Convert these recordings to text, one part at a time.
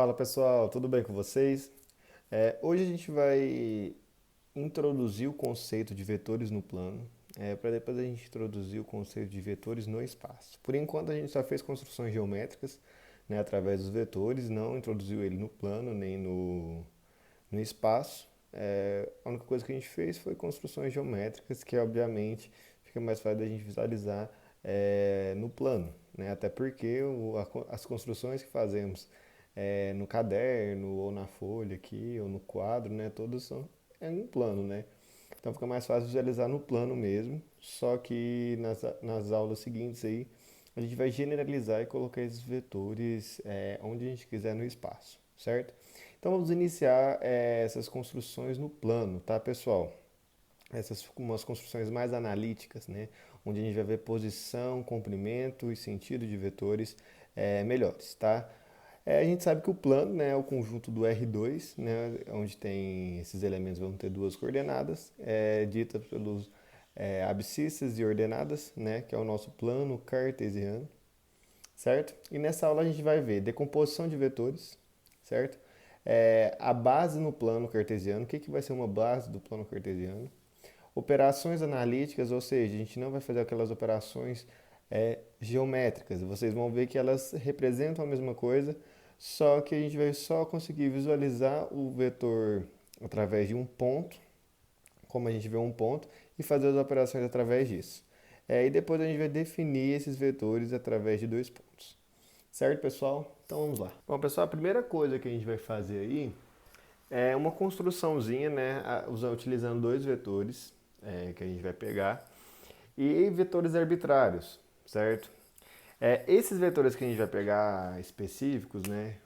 Fala pessoal, tudo bem com vocês? Hoje a gente vai introduzir o conceito de vetores no plano, para depois a gente introduzir o conceito de vetores no espaço. Por enquanto a gente só fez construções geométricas, né, através dos vetores, não introduziu ele no plano nem no espaço. A única coisa que a gente fez foi construções geométricas, que obviamente fica mais fácil da gente visualizar no plano, né? Até porque as construções que fazemos no caderno ou na folha aqui ou no quadro, né? Todos são no plano, né? Então fica mais fácil visualizar no plano mesmo, só que nas aulas seguintes aí a gente vai generalizar e colocar esses vetores onde a gente quiser no espaço, certo? Então vamos iniciar essas construções no plano, tá pessoal? Essas umas construções mais analíticas, né? Onde a gente vai ver posição, comprimento e sentido de vetores melhores, tá? A gente sabe que o plano, né, é o conjunto do R2, né, onde tem esses elementos vão ter duas coordenadas, ditas pelos abscissas e ordenadas, né, que é o nosso plano cartesiano, certo? E nessa aula a gente vai ver decomposição de vetores, certo? A base no plano cartesiano, o que, que vai ser uma base do plano cartesiano? Operações analíticas, ou seja, a gente não vai fazer aquelas operações geométricas. Vocês vão ver que elas representam a mesma coisa, só que a gente vai só conseguir visualizar o vetor através de um ponto, como a gente vê um ponto, e fazer as operações através disso. E depois a gente vai definir esses vetores através de dois pontos. Certo, pessoal? Então vamos lá. Bom, pessoal, a primeira coisa que a gente vai fazer aí é uma construçãozinha, né, utilizando dois vetores que a gente vai pegar e vetores arbitrários, certo? Esses vetores que a gente vai pegar específicos, né,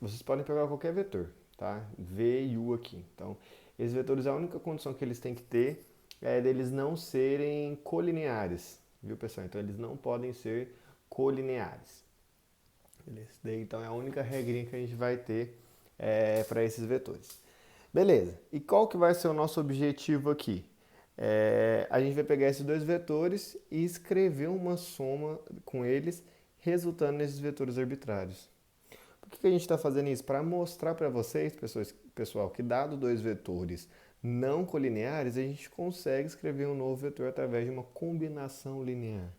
vocês podem pegar qualquer vetor, tá? V e U aqui. Então, esses vetores, a única condição que eles têm que ter é deles não serem colineares, viu, pessoal? Então, eles não podem ser colineares. Beleza? Daí, então, é a única regrinha que a gente vai ter para esses vetores. Beleza. E qual que vai ser o nosso objetivo aqui? A gente vai pegar esses dois vetores e escrever uma soma com eles, resultando nesses vetores arbitrários. Por que a gente está fazendo isso? Para mostrar para vocês, pessoal, que dado dois vetores não colineares, a gente consegue escrever um novo vetor através de uma combinação linear.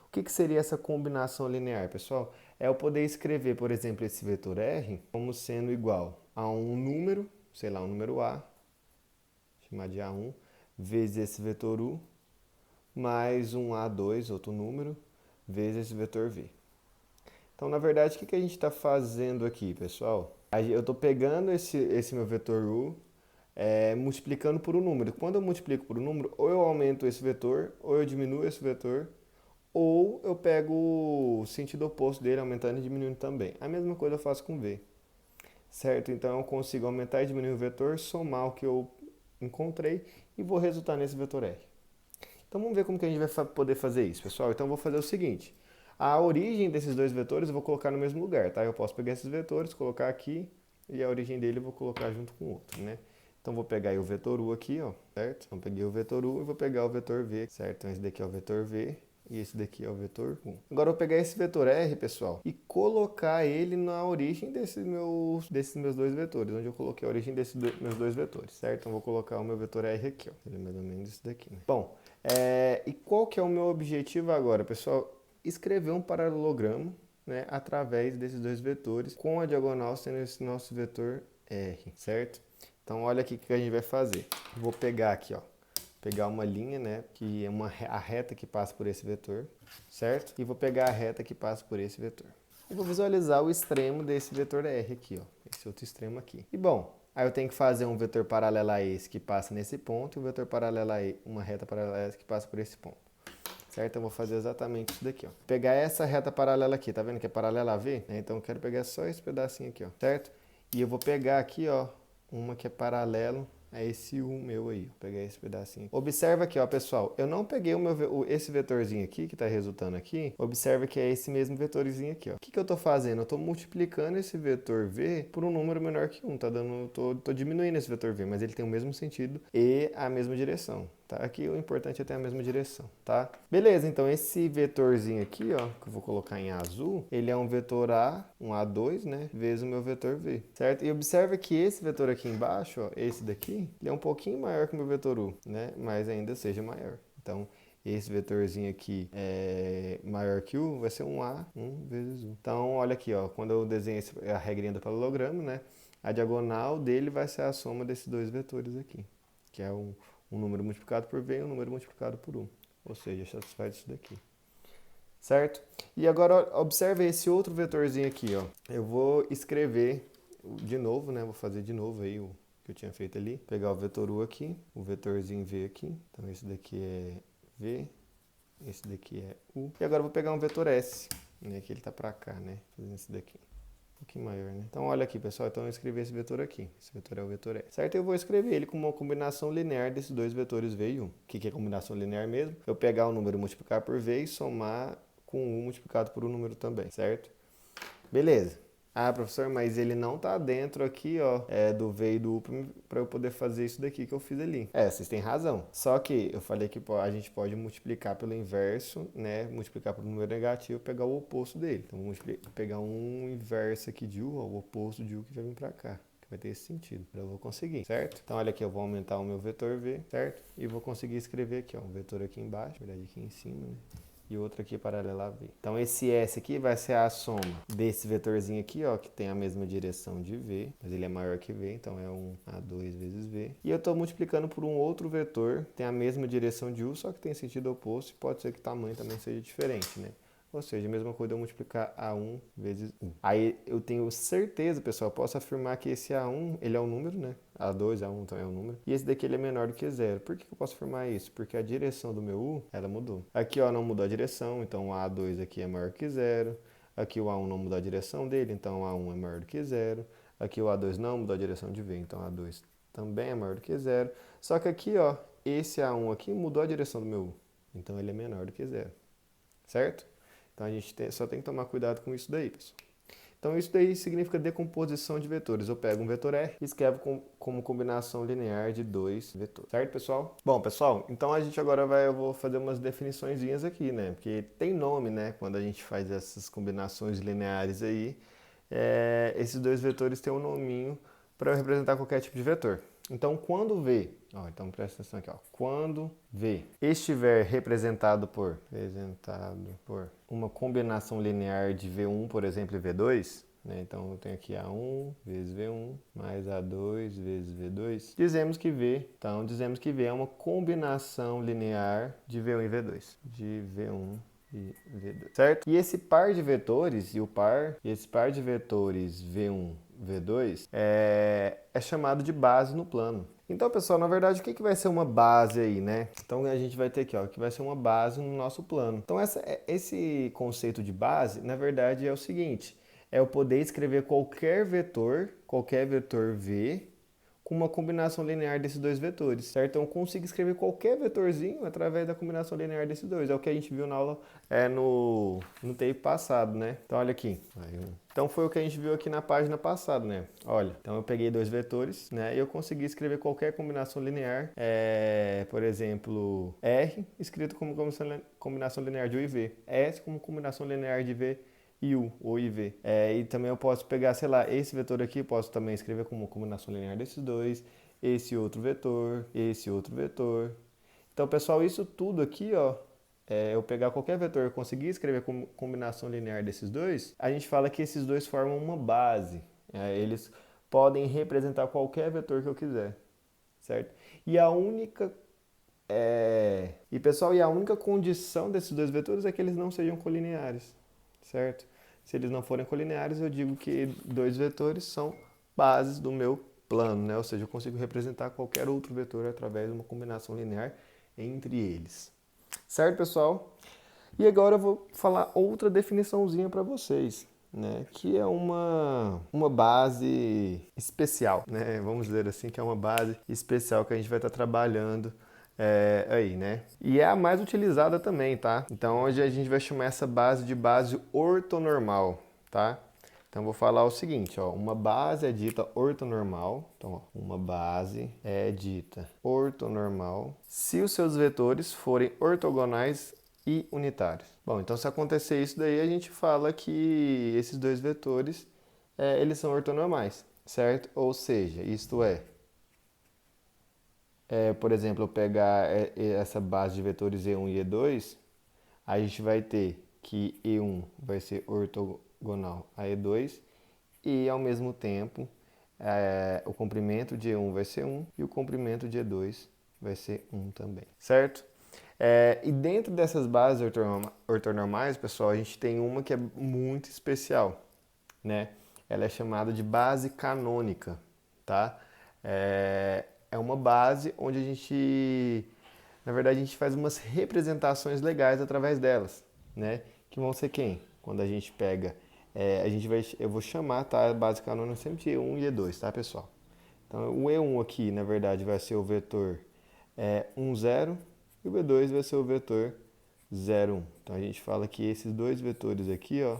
O que seria essa combinação linear, pessoal? É eu poder escrever, por exemplo, esse vetor R como sendo igual a um número, sei lá, um número A, chamar de A1, vezes esse vetor U, mais um A2, outro número, vezes esse vetor V. Então, na verdade, o que a gente está fazendo aqui, pessoal? Eu estou pegando esse meu vetor U, multiplicando por um número. Quando eu multiplico por um número, ou eu aumento esse vetor, ou eu diminuo esse vetor, ou eu pego o sentido oposto dele, aumentando e diminuindo também. A mesma coisa eu faço com V, certo? Então eu consigo aumentar e diminuir o vetor, somar o que eu encontrei e vou resultar nesse vetor R. Então vamos ver como que a gente vai poder fazer isso, pessoal. Então eu vou fazer o seguinte. A origem desses dois vetores eu vou colocar no mesmo lugar, tá? Eu posso pegar esses vetores, colocar aqui e a origem dele eu vou colocar junto com o outro, né? Então vou pegar aí o vetor U aqui, ó, certo? Então peguei o vetor U e vou pegar o vetor V, certo? Então esse daqui é o vetor V e esse daqui é o vetor U. Agora eu vou pegar esse vetor R, pessoal, e colocar ele na origem desses meus dois vetores, onde eu coloquei a origem desses meus dois vetores, certo? Então vou colocar o meu vetor R aqui, ó. Ele é mais ou menos esse daqui, né? Bom, e qual que é o meu objetivo agora, pessoal? Escrever um paralelogramo, né, através desses dois vetores, com a diagonal sendo esse nosso vetor R, certo? Então olha aqui o que a gente vai fazer. Vou pegar aqui, ó, pegar uma linha, né, que é a reta que passa por esse vetor, certo? E vou pegar a reta que passa por esse vetor. E vou visualizar o extremo desse vetor R aqui, ó, esse outro extremo aqui. E bom, aí eu tenho que fazer um vetor paralelo a esse que passa nesse ponto e um vetor paralelo a uma reta paralela a essa que passa por esse ponto. Certo? Eu vou fazer exatamente isso daqui, ó. Pegar essa reta paralela aqui, tá vendo que é paralela a V? Então eu quero pegar só esse pedacinho aqui, ó, certo? E eu vou pegar aqui, ó, uma que é paralelo a esse U meu aí. Vou pegar esse pedacinho. Observa aqui, ó, pessoal. Eu não peguei esse vetorzinho aqui, que está resultando aqui. Observa que é esse mesmo vetorzinho aqui, ó. O que eu estou fazendo? Eu estou multiplicando esse vetor V por um número menor que 1. Tô diminuindo esse vetor V, mas ele tem o mesmo sentido e a mesma direção. tá? Aqui o importante é ter a mesma direção, tá? Beleza, então esse vetorzinho aqui, ó, que eu vou colocar em azul, ele é um vetor A, um A2, né, vezes o meu vetor V, certo? E observa que esse vetor aqui embaixo, ó, esse daqui, ele é um pouquinho maior que o meu vetor U, né, mas ainda seja maior. Então, esse vetorzinho aqui é maior que U, vai ser um A, 1 vezes U. Então, olha aqui, ó, quando eu desenho a regrinha do paralelogramo, né, a diagonal dele vai ser a soma desses dois vetores aqui, que é um número multiplicado por V e um número multiplicado por 1. Ou seja, satisfaz isso daqui. Certo? E agora observe esse outro vetorzinho aqui, ó. Eu vou escrever de novo, né? Vou fazer de novo aí o que eu tinha feito ali. Pegar o vetor U aqui, o vetorzinho V aqui. Então esse daqui é V, esse daqui é U. E agora eu vou pegar um vetor S, né? Que ele tá pra cá, né? Fazendo esse daqui. Um pouquinho maior, né? Então, olha aqui, pessoal. Então, eu escrevi esse vetor aqui. Esse vetor é o vetor S. Certo? Eu vou escrever ele como uma combinação linear desses dois vetores V e U. O que é combinação linear mesmo? Eu pegar o número, multiplicar por V e somar com U multiplicado por um número também, certo? Beleza. Ah, professor, mas ele não tá dentro aqui, ó, do V e do U para eu poder fazer isso daqui que eu fiz ali. Vocês têm razão. Só que eu falei que a gente pode multiplicar pelo inverso, né? Multiplicar por um número negativo e pegar o oposto dele. Então, vamos pegar um inverso aqui de U, ó, o oposto de U que vai vir para cá. Vai ter esse sentido. Eu vou conseguir, certo? Então, olha aqui, eu vou aumentar o meu vetor V, certo? E vou conseguir escrever aqui, ó, um vetor aqui embaixo, na verdade aqui em cima, né? E outro aqui paralela a V. Então, esse S aqui vai ser a soma desse vetorzinho aqui, ó, que tem a mesma direção de V, mas ele é maior que V, então é um A2 vezes V. E eu estou multiplicando por um outro vetor, tem a mesma direção de U, só que tem sentido oposto, e pode ser que o tamanho também seja diferente, né? Ou seja, a mesma coisa eu multiplicar A1 vezes U. Aí eu tenho certeza, pessoal, posso afirmar que esse A1, ele é um número, né? A2, A1 então é um número. E esse daqui ele é menor do que zero. Por que eu posso afirmar isso? Porque a direção do meu U, ela mudou. Aqui, ó, não mudou a direção, então o A2 aqui é maior que zero. Aqui o A1 não mudou a direção dele, então o A1 é maior do que zero. Aqui o A2 não mudou a direção de V, então o A2 também é maior do que zero. Só que aqui, ó, esse A1 aqui mudou a direção do meu U. Então ele é menor do que zero. Certo? Então a gente só tem que tomar cuidado com isso daí, pessoal. Então isso daí significa decomposição de vetores. Eu pego um vetor R e escrevo como combinação linear de dois vetores. Certo, pessoal? Bom, pessoal, então a gente agora eu vou fazer umas definiçõezinhas aqui, né? Porque tem nome, né? Quando a gente faz essas combinações lineares aí, esses dois vetores têm um nominho para representar qualquer tipo de vetor. Então, quando V, ó, então presta atenção aqui, ó, quando V estiver representado por uma combinação linear de V1, por exemplo, e V2, né? Então, eu tenho aqui A1 vezes V1 mais A2 vezes V2. Dizemos que V é uma combinação linear de V1 e V2. De V1 e V2, certo? E esse par de vetores esse par de vetores V1, V2 é chamado de base no plano. Então, pessoal, na verdade, o que vai ser uma base aí, né? Então, a gente vai ter aqui, ó, que vai ser uma base no nosso plano. Então, esse conceito de base, na verdade, é o seguinte, é eu poder escrever qualquer vetor V, com uma combinação linear desses dois vetores, certo? Então eu consigo escrever qualquer vetorzinho através da combinação linear desses dois. É o que a gente viu na aula no tape passado, né? Então olha aqui. Então foi o que a gente viu aqui na página passada, né? Olha, então eu peguei dois vetores, né? E eu consegui escrever qualquer combinação linear, por exemplo, R escrito como combinação linear de U e V, S como combinação linear de V e U ou IV. E também eu posso pegar, sei lá, esse vetor aqui, posso também escrever como combinação linear desses dois, esse outro vetor, esse outro vetor. Então, pessoal, isso tudo aqui, ó, eu pegar qualquer vetor e conseguir escrever como combinação linear desses dois, a gente fala que esses dois formam uma base. Eles podem representar qualquer vetor que eu quiser, certo? E a única pessoal, a única condição desses dois vetores é que eles não sejam colineares, certo? Se eles não forem colineares, eu digo que dois vetores são bases do meu plano, né? Ou seja, eu consigo representar qualquer outro vetor através de uma combinação linear entre eles. Certo, pessoal? E agora eu vou falar outra definiçãozinha para vocês, né? Que é uma base especial, né? Vamos dizer assim, que é uma base especial que a gente vai estar trabalhando aí, né? E é a mais utilizada também, tá? Então hoje a gente vai chamar essa base de base ortonormal, tá? Então, vou falar o seguinte, ó, uma base é dita ortonormal. Então, ó, uma base é dita ortonormal se os seus vetores forem ortogonais e unitários. Bom, então se acontecer isso daí, a gente fala que esses dois vetores, eles são ortonormais, certo? Ou seja, isto por exemplo, eu pegar essa base de vetores E1 e E2, a gente vai ter que E1 vai ser ortogonal a E2 e, ao mesmo tempo, o comprimento de E1 vai ser 1 e o comprimento de E2 vai ser 1 também, certo? E dentro dessas bases ortonormais, pessoal, a gente tem uma que é muito especial, né? Ela é chamada de base canônica, tá? É uma base onde a gente, na verdade, a gente faz umas representações legais através delas, né? Que vão ser quem? Quando a gente pega, eu vou chamar, tá? A base canônica sempre de E1 e E2, tá, pessoal? Então, o E1 aqui, na verdade, vai ser o vetor 1, 0 e o E2 vai ser o vetor 0, 1. Então, a gente fala que esses dois vetores aqui, ó,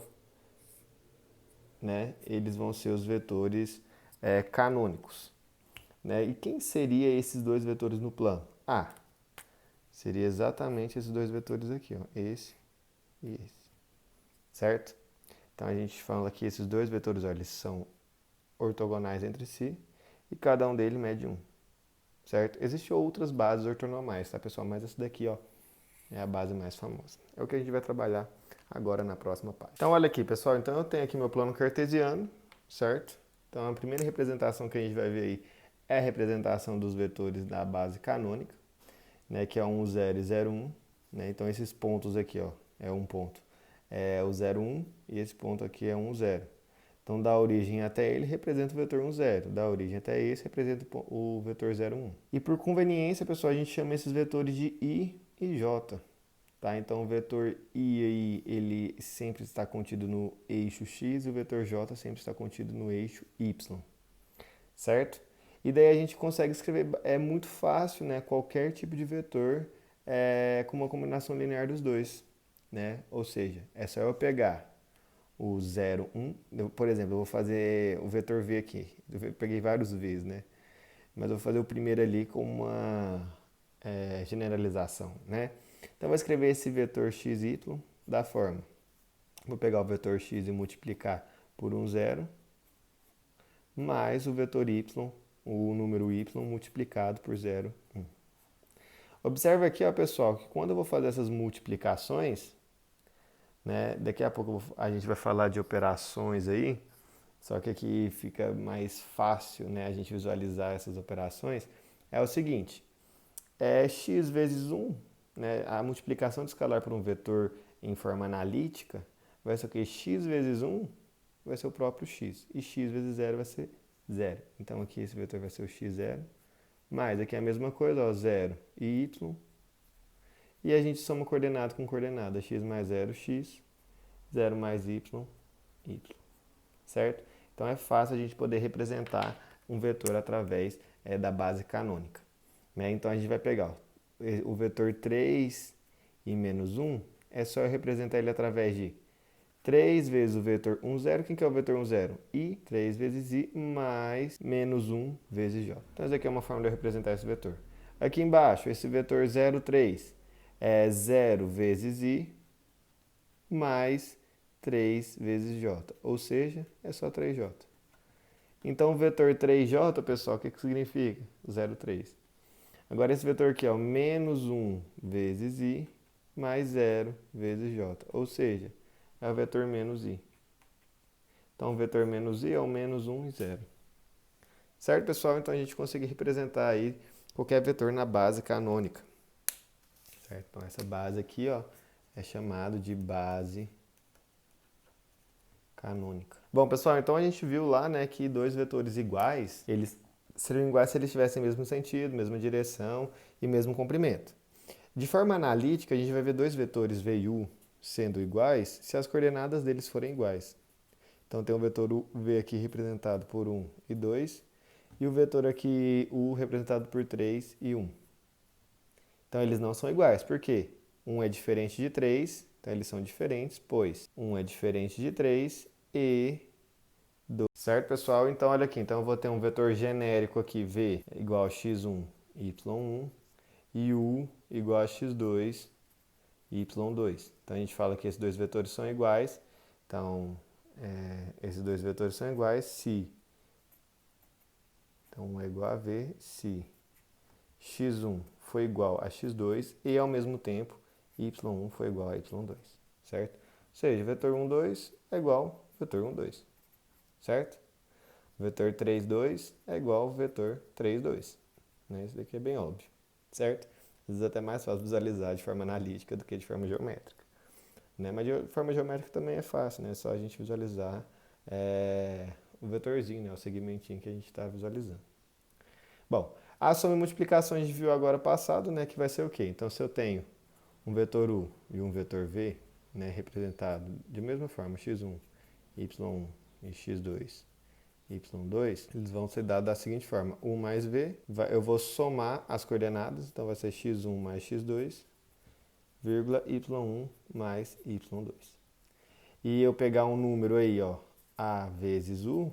né, eles vão ser os vetores canônicos. Né? E quem seria esses dois vetores no plano? Seria exatamente esses dois vetores aqui, ó, esse e esse, certo? Então a gente fala que esses dois vetores, ó, eles são ortogonais entre si e cada um deles mede 1, certo? Existem outras bases ortonormais, tá, pessoal? Mas essa daqui, ó, é a base mais famosa. É o que a gente vai trabalhar agora na próxima página. Então olha aqui, pessoal, então eu tenho aqui meu plano cartesiano, certo? Então a primeira representação que a gente vai ver aí é a representação dos vetores da base canônica, né, que é 1, 0 e 0, 1. Né? Então esses pontos aqui, ó, é um ponto, é o 0, 1 e esse ponto aqui é 1, 0. Então da origem até ele representa o vetor 1, 0. Da origem até esse representa o vetor 0, 1. E por conveniência, pessoal, a gente chama esses vetores de I e J. Tá? Então o vetor I aí, ele sempre está contido no eixo X e o vetor J sempre está contido no eixo Y. Certo? E daí a gente consegue escrever, é muito fácil, né? Qualquer tipo de vetor com uma combinação linear dos dois, né? Ou seja, é só eu pegar o 0, 1, por exemplo, eu vou fazer o vetor V aqui, eu peguei vários V's, né? Mas eu vou fazer o primeiro ali com uma generalização, né? Então eu vou escrever esse vetor xy da forma, vou pegar o vetor x e multiplicar por 1, 0, mais o vetor y, o número y multiplicado por 0, 1. Observe aqui, ó, pessoal, que quando eu vou fazer essas multiplicações, né, daqui a pouco a gente vai falar de operações aí, só que aqui fica mais fácil, né, a gente visualizar essas operações, é o seguinte, x vezes 1, né, a multiplicação de escalar por um vetor em forma analítica vai ser o que? X vezes 1 vai ser o próprio x, e x vezes 0 vai ser 0. Então aqui esse vetor vai ser o x0, mais aqui é a mesma coisa, ó, 0 e y, e a gente soma coordenada com coordenada, x mais 0, x, 0 mais y, y, certo? Então é fácil a gente poder representar um vetor através da base canônica. Né? Então a gente vai pegar o vetor 3 e menos 1, é só eu representar ele através de 3 vezes o vetor 1, 0. Quem que é o vetor 1, 0? I, 3 vezes I, mais menos 1 vezes J. Então, essa aqui é uma forma de eu representar esse vetor. Aqui embaixo, esse vetor 0, 3 é 0 vezes I, mais 3 vezes J. Ou seja, é só 3J. Então, o vetor 3J, pessoal, o que significa? 0, 3. Agora, esse vetor aqui, ó, menos 1 vezes I, mais 0 vezes J. Ou seja, é o vetor menos I. Então, o vetor menos I é o menos 1 e 0. Certo, pessoal? Então, a gente consegue representar aí qualquer vetor na base canônica. Certo? Então, essa base aqui, ó, é chamado de base canônica. Bom, pessoal, então a gente viu lá, né, que dois vetores iguais, eles seriam iguais se eles tivessem o mesmo sentido, mesma direção e mesmo comprimento. De forma analítica, a gente vai ver dois vetores V e U sendo iguais se as coordenadas deles forem iguais. Então tem o vetor V aqui representado por 1 e 2 e o vetor aqui U representado por 3 e 1. Então eles não são iguais, por quê? 1 é diferente de 3, então eles são diferentes, pois 1 é diferente de 3 e Certo, pessoal? Então, olha aqui. Então, eu vou ter um vetor genérico aqui, V igual a x1, y1, e U igual a x2, y2. Então, a gente fala que esses dois vetores são iguais. Então, esses dois vetores são iguais se... Então, 1 é igual a V se x1 foi igual a x2 e, ao mesmo tempo, y1 foi igual a y2, certo? Ou seja, vetor 1, 2 é igual a vetor 1, 2, certo? Vetor 3, 2 é igual ao vetor 3, 2. Né? Isso daqui é bem óbvio, certo? Às vezes é até mais fácil visualizar de forma analítica do que de forma geométrica. Né? Mas de forma geométrica também é fácil, né? É só a gente visualizar o vetorzinho, né? O segmentinho que a gente está visualizando. Bom, a soma e multiplicação a gente viu agora passado, né? Que vai ser o quê? Então, se eu tenho um vetor U e um vetor V, né? Representado de mesma forma, x1, y1 e x2, y2, eles vão ser dados da seguinte forma: U mais V, eu vou somar as coordenadas, então vai ser x1 mais x2, vírgula, y1 mais y2. E eu pegar um número aí, ó, A vezes U,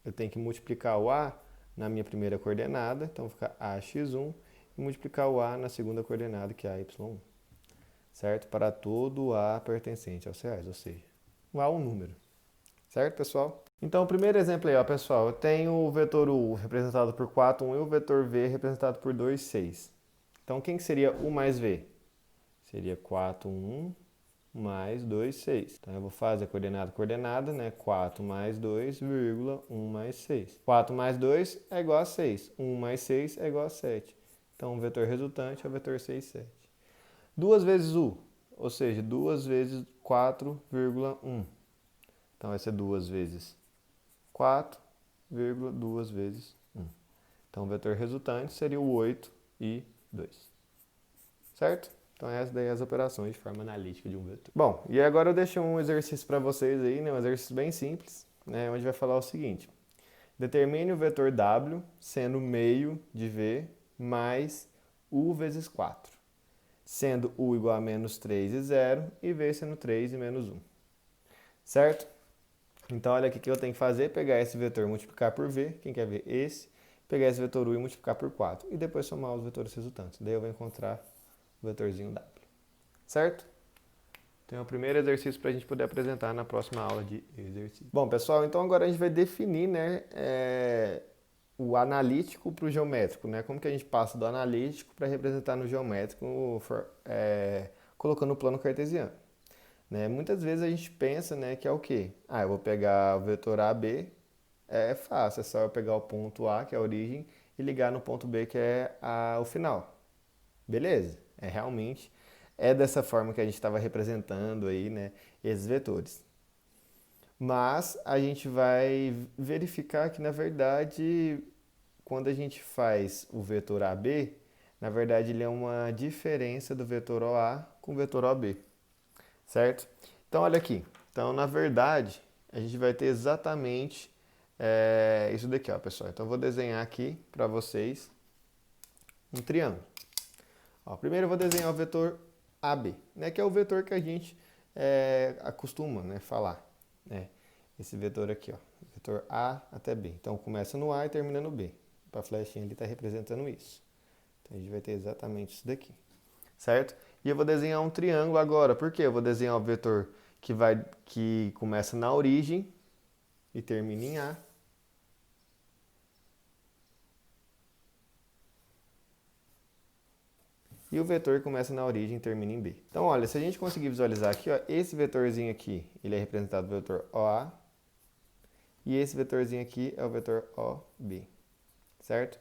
eu tenho que multiplicar o A na minha primeira coordenada, então fica AX1, e multiplicar o A na segunda coordenada, que é AY1, certo? Para todo A pertencente aos reais, ou seja, o A é um número, certo, pessoal? Então, o primeiro exemplo aí, ó, pessoal, eu tenho o vetor U representado por 4, 1 e o vetor V representado por 2, 6. Então, quem que seria U mais V? Seria 4, 1 mais 2, 6. Então, eu vou fazer coordenada, né? 4 mais 2, vírgula, 1 mais 6. 4 mais 2 é igual a 6. 1 mais 6 é igual a 7. Então, o vetor resultante é o vetor 6, 7. 2 vezes U, ou seja, 2 vezes 4,1. Então, vai ser 2 vezes 4, 2 vezes 1. Então, o vetor resultante seria o 8 e 2. Certo? Então, essas daí são as operações de forma analítica de um vetor. Bom, e agora eu deixo um exercício para vocês aí, né? Um exercício bem simples, né? Onde vai falar o seguinte: determine o vetor W sendo meio de V mais U vezes 4, sendo U igual a menos 3 e 0 e V sendo 3 e menos 1. Certo? Então, olha aqui o que eu tenho que fazer: pegar esse vetor e multiplicar por V, quem quer ver esse, pegar esse vetor U e multiplicar por 4, e depois somar os vetores resultantes. Daí eu vou encontrar o vetorzinho W. Certo? Então é o primeiro exercício para a gente poder apresentar na próxima aula de exercício. Bom, pessoal, então agora a gente vai definir, né, o analítico para o geométrico, né? Como que a gente passa do analítico para representar no geométrico, colocando o plano cartesiano. Né? Muitas vezes a gente pensa, né, que é o quê? Eu vou pegar o vetor AB, é fácil, é só eu pegar o ponto A, que é a origem, e ligar no ponto B, que é o final. Beleza? Realmente dessa forma que a gente estava representando aí, né, esses vetores. Mas a gente vai verificar que, na verdade, quando a gente faz o vetor AB, na verdade ele é uma diferença do vetor OA com o vetor OB, certo? Então, olha aqui. Então, na verdade, a gente vai ter exatamente isso daqui, ó, pessoal. Então, eu vou desenhar aqui para vocês um triângulo. Ó, primeiro eu vou desenhar o vetor AB, né, que é o vetor que a gente acostuma, né, falar. Né? Esse vetor aqui, ó, vetor A até B. Então começa no A e termina no B. A flechinha ali está representando isso. Então a gente vai ter exatamente isso daqui, certo? E eu vou desenhar um triângulo agora. Por quê? Eu vou desenhar o vetor que começa na origem e termina em A. E o vetor começa na origem e termina em B. Então, olha, se a gente conseguir visualizar aqui, ó, esse vetorzinho aqui, ele é representado pelo vetor OA. E esse vetorzinho aqui é o vetor OB, certo?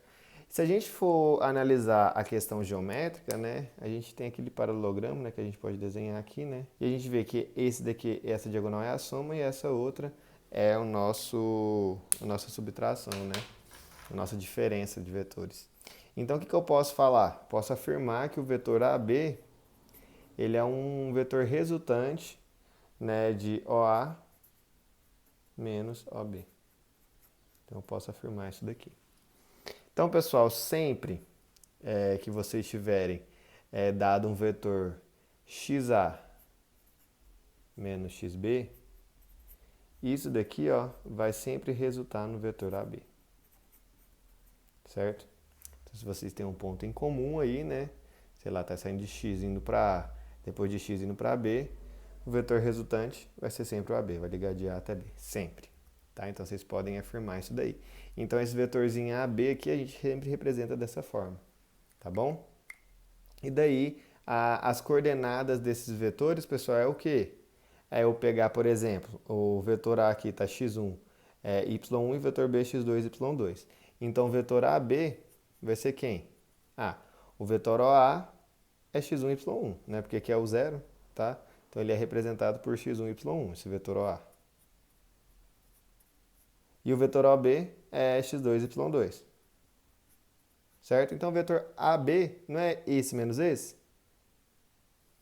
Se a gente for analisar a questão geométrica, né, a gente tem aquele paralelogramo, né, que a gente pode desenhar aqui, né, e a gente vê que esse daqui, essa diagonal é a soma e essa outra é a nossa subtração, né, a nossa diferença de vetores. Então, o que eu posso falar? Posso afirmar que o vetor AB, ele é um vetor resultante, né, de OA menos OB. Então, eu posso afirmar isso daqui. Então, pessoal, sempre que vocês tiverem dado um vetor XA menos XB, Isso daqui, ó, vai sempre resultar no vetor AB. Certo? Então, se vocês têm um ponto em comum aí, né? Sei lá, tá saindo de x indo para A, depois de x indo para B, o vetor resultante vai ser sempre o AB, vai ligar de A até B, sempre. Tá? Então vocês podem afirmar isso daí. Então esse vetorzinho AB aqui a gente sempre representa dessa forma, tá bom? E daí as coordenadas desses vetores, pessoal, é o quê? É eu pegar, por exemplo, o vetor A aqui está x1, y1 e vetor B x2, y2. Então o vetor AB vai ser quem? Ah, o vetor OA é x1, y1, né? Porque aqui é o zero, tá? Então ele é representado por x1, y1, esse vetor OA. E o vetor OB é x2, y2. Certo? Então o vetor AB não é esse menos esse?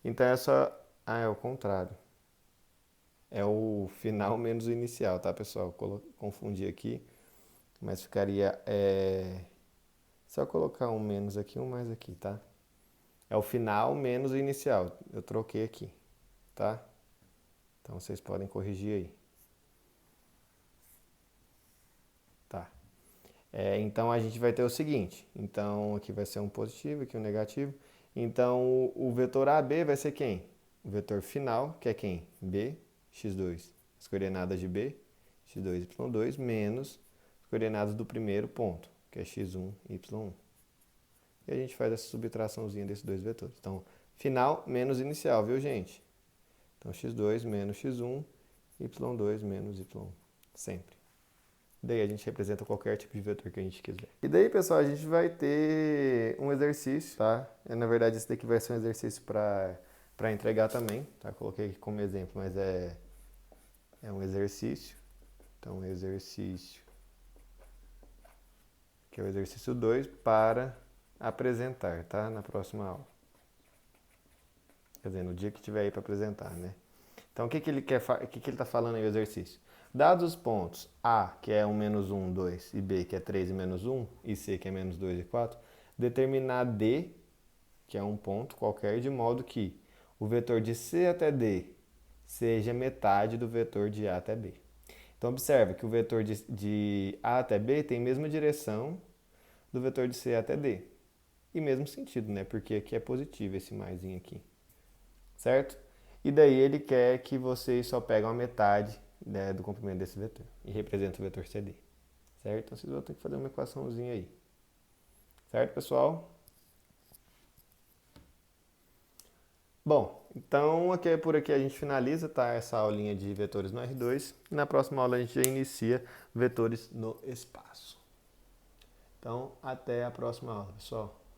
Então é só... Ah, é o contrário. É o final menos o inicial, tá, pessoal? Confundi aqui, mas ficaria... Só colocar um menos aqui, um mais aqui, tá? É o final menos o inicial. Eu troquei aqui, tá? Então vocês podem corrigir aí. Tá. Então a gente vai ter o seguinte. Então aqui vai ser um positivo, aqui um negativo. Então o vetor AB vai ser quem? O vetor final, que é quem? B, x2. As coordenadas de B, x2, y2, menos as coordenadas do primeiro ponto, que é x1, y1. E a gente faz essa subtraçãozinha desses dois vetores. Então, final menos inicial, viu, gente? Então, x2 menos x1, y2 menos y1, sempre. Daí a gente representa qualquer tipo de vetor que a gente quiser. E daí, pessoal, a gente vai ter um exercício, tá? Na verdade, esse daqui vai ser um exercício para entregar também, tá? Coloquei aqui como exemplo, mas é um exercício. Então, exercício, que é o exercício 2, para apresentar, tá? Na próxima aula. Quer dizer, no dia que tiver aí para apresentar, né? Então, o que ele está falando aí no exercício? Dados os pontos A, que é 1, menos 1, 2, e B, que é 3 e menos 1, e C, que é menos 2 e 4, determinar D, que é um ponto qualquer, de modo que o vetor de C até D seja metade do vetor de A até B. Então, observe que o vetor de A até B tem a mesma direção do vetor de C até D. E mesmo sentido, né? Porque aqui é positivo esse maisinho aqui. Certo? E daí ele quer que vocês só peguem a metade, né, do comprimento desse vetor e representa o vetor CD. Certo? Então vocês vão ter que fazer uma equaçãozinha aí. Certo, pessoal? Bom, então aqui, por aqui a gente finaliza, tá? Essa aulinha de vetores no R2. E na próxima aula a gente já inicia vetores no espaço. Então, até a próxima aula, pessoal.